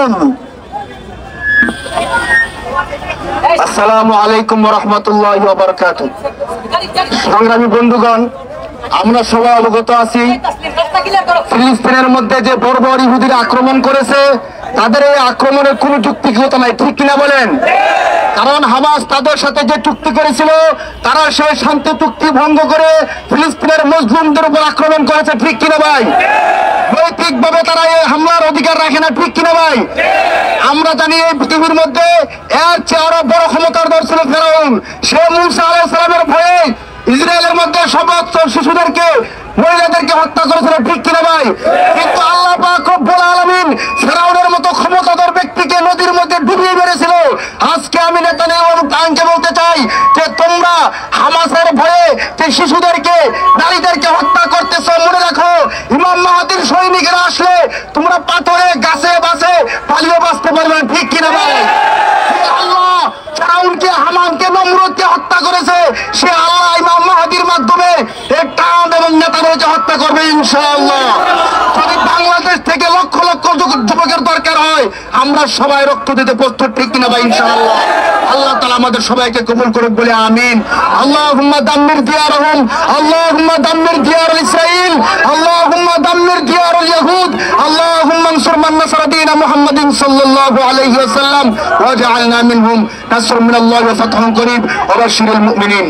আলাইকুম। আসসালামু আলাইকুম ওয়া রাহমাতুল্লাহি ওয়া বারাকাতুহু। সংগ্রামী বন্ধুগণ, আমরা সবাই অবগত আছি ফিলিস্তিনের মধ্যে যে বর্বর ইহুদিরা আক্রমণ করেছে, তাদের এই আক্রমণের কোনো যুক্তিগত নাই, ঠিক কিনা বলেন? কারণ হামাস তাদের সাথে যে চুক্তি করেছিল, তারা সেই শান্তি চুক্তি ভঙ্গ করে ফিলিস্তিনের মুসলিমদের উপর আক্রমণ করেছে, ঠিক কিনা ভাই? নৈতিকভাবে তারা এই হামলার অধিকার রাখে না, ঠিক কিনা ভাই? আমরা জানি এই পৃথিবীর মধ্যে এর চেয়ে আরো বড় ক্ষমতাধর ছিল ফেরাউন। সে মূসা আলাইহিস সালামের ভয়ে ইসরায়েলের মধ্যে সমস্ত শিশুদেরকে, মহিলাদেরকে হত্যা করেছিল, ঠিক কিনা ভাই? কিন্তু আল্লাহ পাক রব্বুল আলামিন ফেরাউনের মতো ক্ষমতাধর ব্যক্তিকে নদীর মধ্যে ডুবিয়ে মেরেছিল। আজকে আমি নেতানিয়াহু এবং তাকে বলতে চাই যে তোমরা হামাসের ভয়ে যে শিশুদেরকে, নারীদেরকে হত্যা করতেছো, মনে রাখো ইমাম মাহাদির সৈনিকেরা আসলে তোমরা পাথরে, গাছে, বাসে পালিয়ে বাঁচতে পারবে না, ঠিক কিনা ভাই? আল্লাহ ফেরাউনকে, হামানকে, নমরুদকে হত্যা করেছে, সে আল্লাহ ইমাম মাহাদির মাধ্যমে ট্রাম্প এবং নেতানিয়াহুকে হত্যা করবে ইনশাআল্লাহ। যদি বাংলাদেশ থেকে লক্ষ লক্ষ যুবকের দরকার হয়, আমরা সবাই রক্ত দিতে প্রস্তুত, ঠিক কিনা ভাই? ইনশাআল্লাহ। আল্লাহ তাআলা আমাদের সবাইকে কবুল করুক বলে আমিন। আল্লাহুম্মা দাম্মির দিয়ারহুম, আল্লাহুম্মা দাম্মির দিয়ার ইসরাইল, আল্লাহুম্মা দাম্মির দিয়ারুল ইয়াহুদ, আল্লাহুম্মা আনসুর মান নাসারা দীন মুহাম্মাদিন সাল্লাল্লাহু আলাইহি ওয়াসাল্লাম ওয়াজআলনা মিনহুম। নাসরুম মিনাল্লাহি ওয়া ফাতহুন করিব ওয়া বাশশিরিল মুমিনিন।